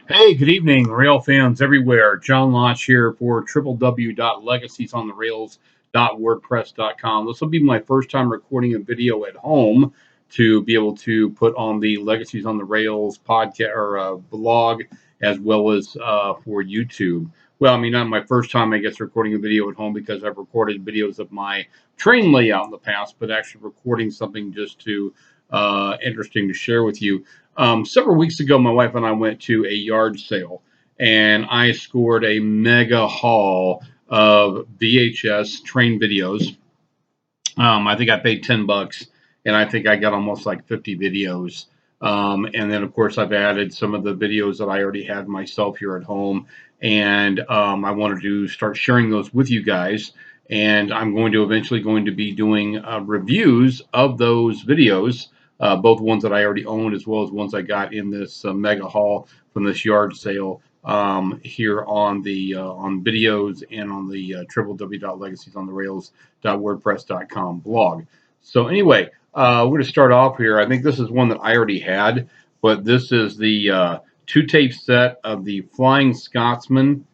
Hey, good evening, rail fans everywhere. John Lodge here for www.legaciesontherrails.wordpress.com. This will be my first time recording a video at home to be able to put on the Legacies on the Rails podcast or blog as well as for YouTube. Well, I mean, not my first time, I guess, recording a video at home because I've recorded videos of my train layout in the past, but actually recording something just to interesting to share with you. Several weeks ago, my wife and I went to a yard sale, and I scored a mega haul of VHS train videos. I think I paid $10, and I think I got almost like 50 videos. And then, of course, I've added some of the videos that I already had myself here at home, and I wanted to start sharing those with you guys. And I'm eventually going to be doing reviews of those videos, both ones that I already owned as well as ones I got in this mega haul from this yard sale here on the on videos and on the www.legaciesontherails.wordpress.com blog. So anyway, we're going to start off here. I think this is one that I already had, but this is the two-tape set of the Flying Scotsman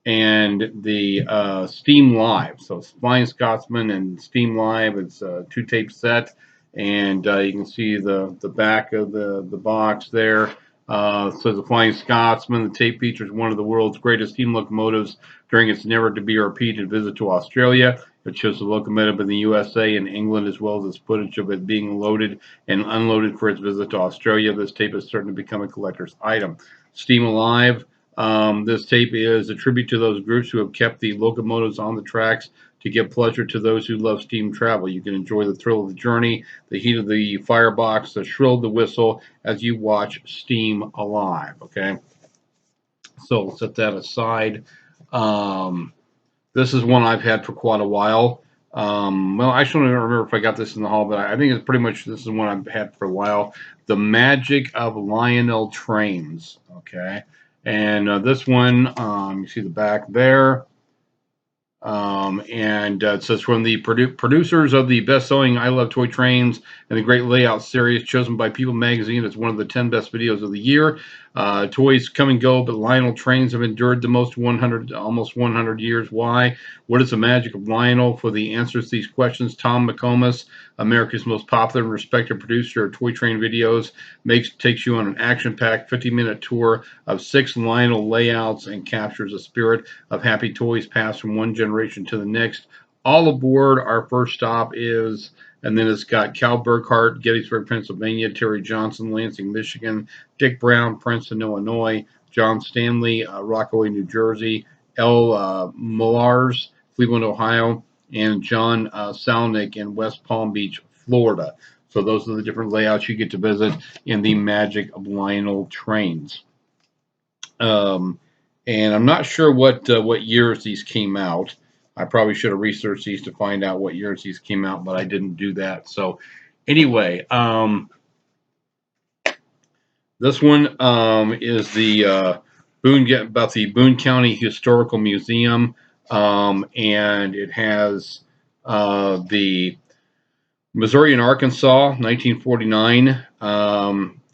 and the Steam Live. So Flying Scotsman and Steam Live. It's a two-tape set, and you can see the back of the box there. So the Flying Scotsman, the tape features one of the world's greatest steam locomotives during its never-to-be-repeated visit to Australia. It shows the locomotive in the USA and England, as well as its footage of it being loaded and unloaded for its visit to Australia. This tape is certain to become a collector's item. Steam Alive. This tape is a tribute to those groups who have kept the locomotives on the tracks to give pleasure to those who love steam travel. You can enjoy the thrill of the journey, the heat of the firebox, the shrill of the whistle as you watch Steam Alive. Okay, so we'll set that aside. Um, this is one I've had for quite a while. Well, I don't even remember if I got this in the hall, but I think it's pretty much this is one I've had for a while. The Magic of Lionel Trains. Okay, and this one, you see the back there. And it says from the producers of the best-selling I Love Toy Trains and the Great Layout series, chosen by People Magazine as one of the 10 best videos of the year. Toys come and go, but Lionel trains have endured the almost 100 years. Why? What is the magic of Lionel? For the answers to these questions, Tom McComas, America's most popular and respected producer of toy train videos, takes you on an action-packed 50-minute tour of 6 Lionel layouts and captures the spirit of happy toys passed from one generation to the next. All aboard. Our first stop is, and then it's got Cal Burkhart, Gettysburg, Pennsylvania; Terry Johnson, Lansing, Michigan; Dick Brown, Princeton, Illinois; John Stanley, Rockaway, New Jersey; L. Millars, Cleveland, Ohio; and John Salnick in West Palm Beach, Florida. So those are the different layouts you get to visit in the Magic of Lionel trains. And I'm not sure what years these came out. I probably should have researched these to find out what years these came out, but I didn't do that. So anyway, this one is the Boone County Historical Museum, and it has the Missouri and Arkansas, 1949,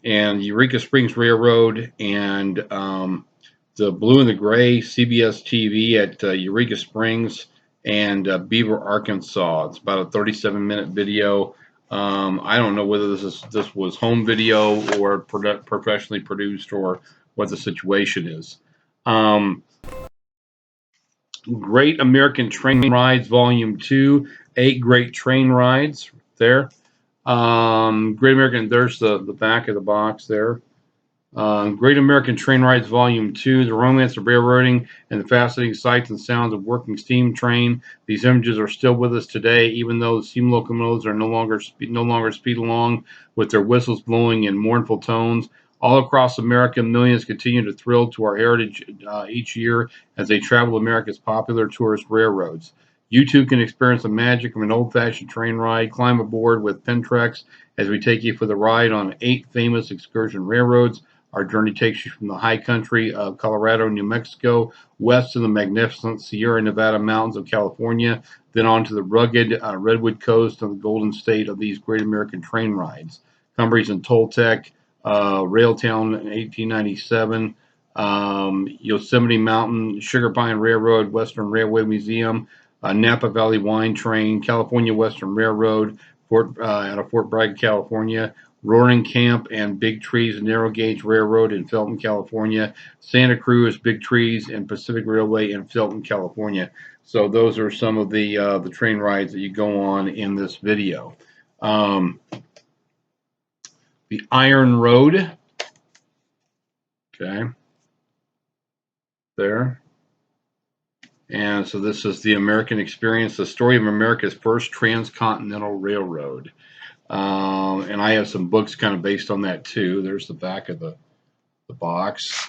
and Eureka Springs Railroad, and the Blue and the Gray, CBS TV at Eureka Springs and Beaver, Arkansas. It's about a 37-minute video. I don't know whether this was home video or professionally produced or what the situation is. Great American Train Rides Volume 2, 8 great train rides there. Great American, there's the back of the box there. Great American Train Rides Volume 2, The Romance of Railroading and the Fascinating Sights and Sounds of Working Steam Train. These images are still with us today, even though the steam locomotives are no longer speed along with their whistles blowing in mournful tones. All across America, millions continue to thrill to our heritage each year as they travel America's popular tourist railroads. You too can experience the magic of an old-fashioned train ride. Climb aboard with Pentrax as we take you for the ride on 8 famous excursion railroads. Our journey takes you from the high country of Colorado, New Mexico, west to the magnificent Sierra Nevada mountains of California, then on to the rugged Redwood Coast and the Golden State of these great American train rides. Cumbres and Toltec, Railtown in 1897, Yosemite Mountain, Sugar Pine Railroad, Western Railway Museum, Napa Valley Wine Train, California Western Railroad, out of Fort Bragg, California, Roaring Camp and Big Trees Narrow Gauge Railroad in Felton, California, Santa Cruz Big Trees and Pacific Railway in Felton, California. So those are some of the train rides that you go on in this video. The Iron Road, okay, there. And so this is the American Experience, the story of America's first transcontinental railroad. And I have some books kind of based on that too. There's the back of the box.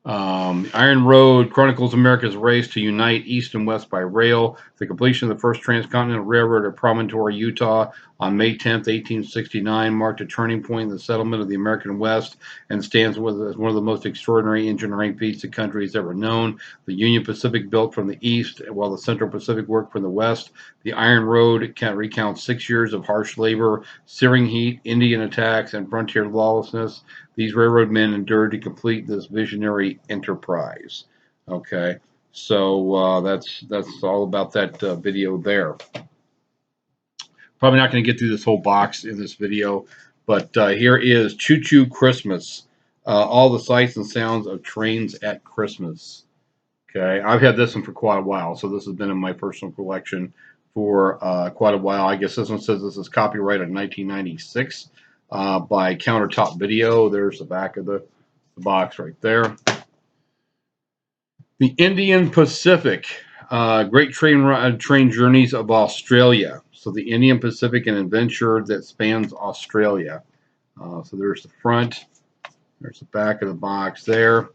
Iron Road chronicles America's race to unite East and West by rail. The completion of the first transcontinental railroad at Promontory, Utah on May 10th, 1869 marked a turning point in the settlement of the American West and stands as one of the most extraordinary engineering feats the country has ever known. The Union Pacific built from the east, while the Central Pacific worked from the west. The Iron Road recounts 6 years of harsh labor, searing heat, Indian attacks, and frontier lawlessness these railroad men endured to complete this visionary enterprise. Okay, so that's all about that video there. Probably not going to get through this whole box in this video, but here is Choo Choo Christmas. All the sights and sounds of trains at Christmas. Okay, I've had this one for quite a while, so this has been in my personal collection for quite a while. I guess this one says this is copyrighted in 1996 by Countertop Video. There's the back of the box right there. The Indian Pacific, Great Train Journeys of Australia. So the Indian Pacific, an adventure that spans Australia. So there's the front. There's the back of the box there.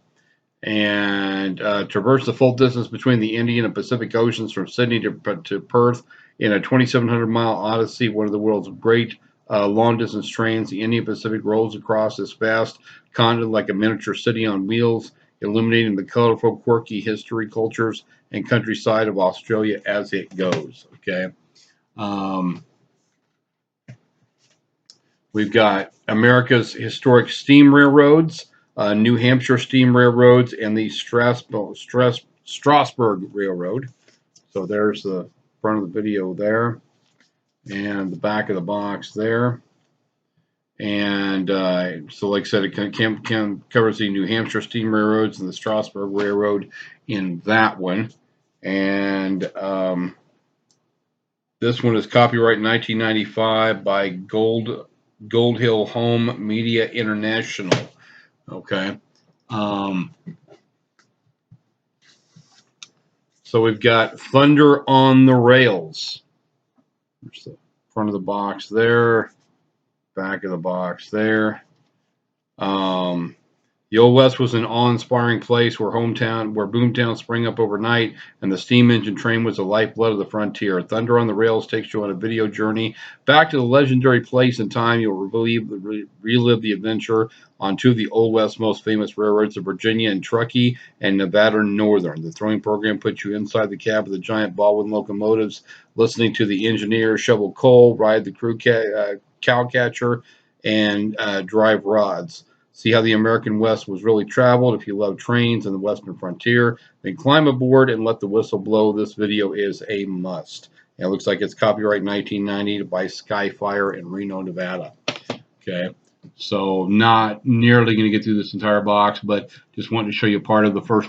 And traverse the full distance between the Indian and Pacific Oceans from Sydney to Perth in a 2,700-mile odyssey, one of the world's great long-distance trains. The Indian Pacific rolls across this vast continent like a miniature city on wheels, illuminating the colorful, quirky history, cultures, and countryside of Australia as it goes. Okay. We've got America's historic steam railroads, New Hampshire steam railroads, and the Strasburg Railroad. So there's the front of the video there, and the back of the box there. And so, like I said, it covers the New Hampshire steam railroads and the Strasburg Railroad in that one. And this one is copyright 1995 by Gold Hill Home Media International. Okay. So we've got Thunder on the Rails. There's the front of the box there, back of the box there. The Old West was an awe-inspiring place where boomtowns sprang up overnight, and the steam engine train was the lifeblood of the frontier. Thunder on the Rails takes you on a video journey back to the legendary place and time. You'll relive the adventure on two of the Old West's most famous railroads, the Virginia and Truckee and Nevada Northern. The throwing program puts you inside the cab of the giant Baldwin locomotives, listening to the engineer shovel coal, ride the crew cow catcher, and drive rods. See how the American West was really traveled. If you love trains and the Western frontier, then climb aboard and let the whistle blow. This video is a must. And it looks like it's copyright 1990 by Skyfire in Reno, Nevada. Okay, so not nearly going to get through this entire box, but just wanted to show you part of the first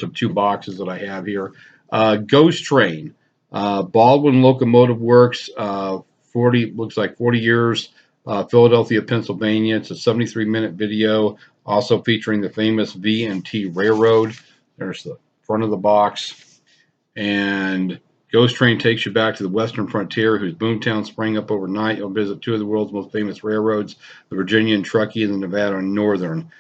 of two boxes that I have here. Ghost Train, Baldwin Locomotive Works, looks like 40 years. Philadelphia, Pennsylvania. It's a 73-minute video, also featuring the famous V&T Railroad. There's the front of the box. And Ghost Train takes you back to the Western frontier, whose boomtown sprang up overnight. You'll visit two of the world's most famous railroads, the Virginia and Truckee and the Nevada Northern.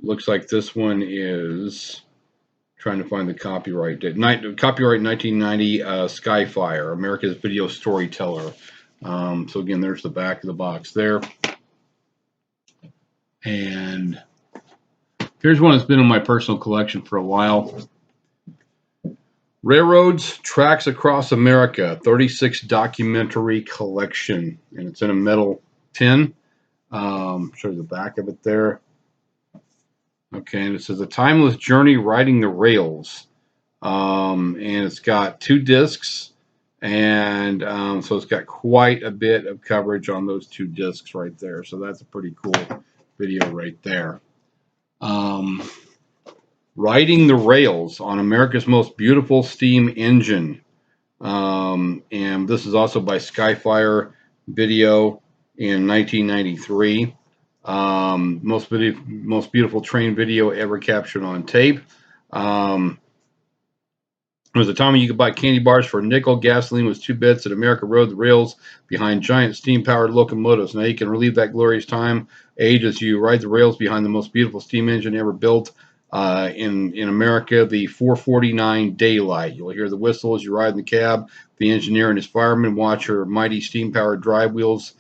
Looks like this one is... trying to find the copyright date. Copyright 1990, Skyfire, America's Video Storyteller. So again, there's the back of the box there. And here's one that's been in my personal collection for a while. Railroads, Tracks Across America, 36 documentary collection. And it's in a metal tin. Show you the back of it there. Okay, and it says A Timeless Journey Riding the Rails. And it's got 2 discs, and so it's got quite a bit of coverage on those 2 discs right there. So that's a pretty cool video right there. Riding the Rails on America's Most Beautiful Steam Engine. And this is also by Skyfire Video in 1993. Most beautiful train video ever captured on tape. There was a time when you could buy candy bars for a nickel. Gasoline was 2 bits, and America rode the rails behind giant steam-powered locomotives. Now you can relive that glorious time age as you ride the rails behind the most beautiful steam engine ever built in America, the 449 Daylight. You'll hear the whistle as you ride in the cab. The engineer and his firemen watch her mighty steam-powered drive wheels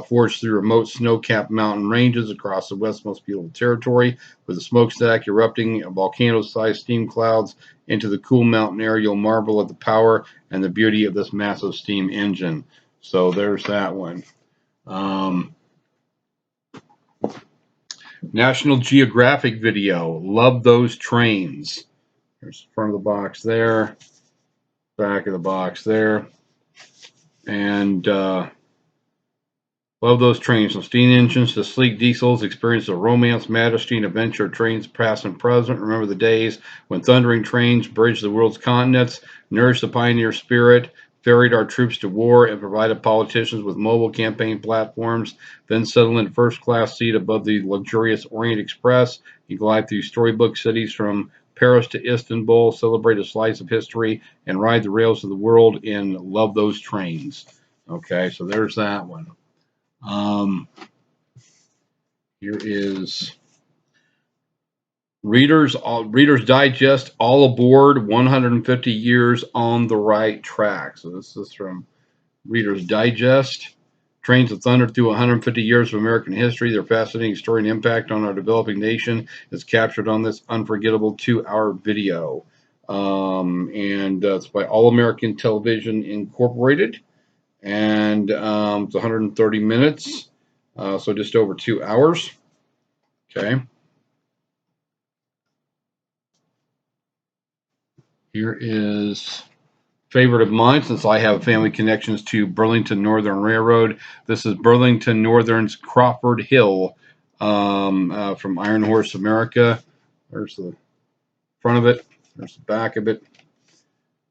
forged through remote snow-capped mountain ranges across the West's most beautiful territory, with a smokestack erupting volcano-sized steam clouds into the cool mountain air. You'll marvel at the power and the beauty of this massive steam engine. So there's that one. National Geographic video, Love Those Trains. There's the front of the box there, back of the box there. And love those trains, from steam engines to sleek diesels. Experience the romance, majesty, and adventure of trains past and present. Remember the days when thundering trains bridged the world's continents, nourished the pioneer spirit, ferried our troops to war, and provided politicians with mobile campaign platforms. Then settle in first-class seat above the luxurious Orient Express. You glide through storybook cities from Paris to Istanbul, celebrate a slice of history, and ride the rails of the world in Love Those Trains. Okay, so there's that one. Here is Reader's Digest, All Aboard, 150 Years on the Right Track. So this is from Reader's Digest. Trains have thundered through 150 years of American history. Their fascinating story and impact on our developing nation is captured on this unforgettable 2-hour video. And it's by All American Television Incorporated. And it's 130 minutes. So just over 2 hours. Okay. Here is favorite of mine, since I have family connections to Burlington Northern Railroad. This is Burlington Northern's Crawford Hill from Iron Horse America. There's the front of it. There's the back of it.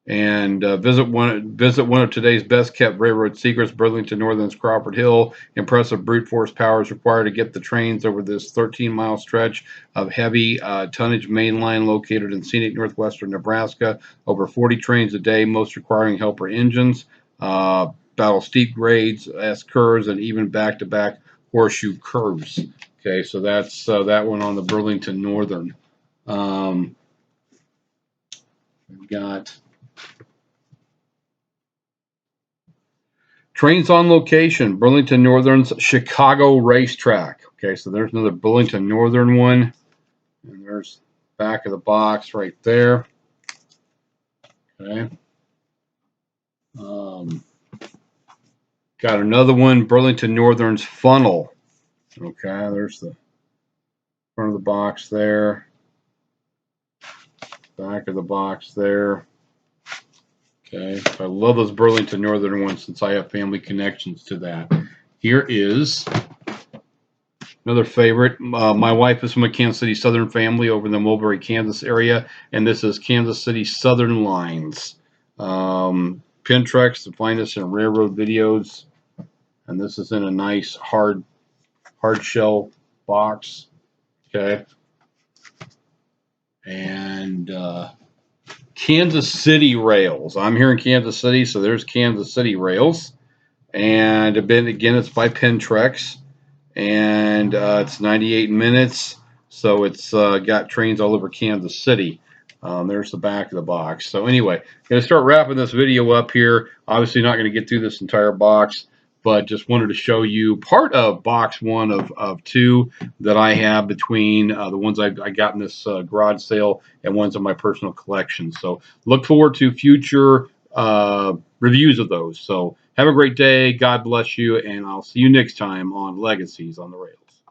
And visit one of today's best kept railroad secrets, Burlington Northern's Crawford Hill. Impressive brute force power is required to get the trains over this 13-mile stretch of heavy tonnage main line located in scenic northwestern Nebraska. Over 40 trains a day, most requiring helper engines. Battle steep grades, S curves, and even back-to-back horseshoe curves. Okay, so that's that one on the Burlington Northern. We've got Trains on Location, Burlington Northern's Chicago Racetrack. Okay, so there's another Burlington Northern one. And there's the back of the box right there. Okay. Got another one, Burlington Northern's Funnel. Okay, there's the front of the box there. Back of the box there. Okay, so I love those Burlington Northern ones since I have family connections to that. Here is another favorite. My wife is from a Kansas City Southern family over in the Mulberry, Kansas area, and this is Kansas City Southern Lines. Pin tracks to find us in railroad videos, and this is in a nice hard shell box. Okay, and Kansas City Rails. I'm here in Kansas City, so there's Kansas City Rails. And again, it's by Pintrex. And it's 98 minutes. So it's got trains all over Kansas City. There's the back of the box. So anyway, I'm going to start wrapping this video up here. Obviously not going to get through this entire box, but just wanted to show you part of box 1 of 2 that I have between the ones I got in this garage sale and ones of my personal collection. So look forward to future reviews of those. So Have a great day. God bless you, and I'll see you next time on Legacies on the Rails.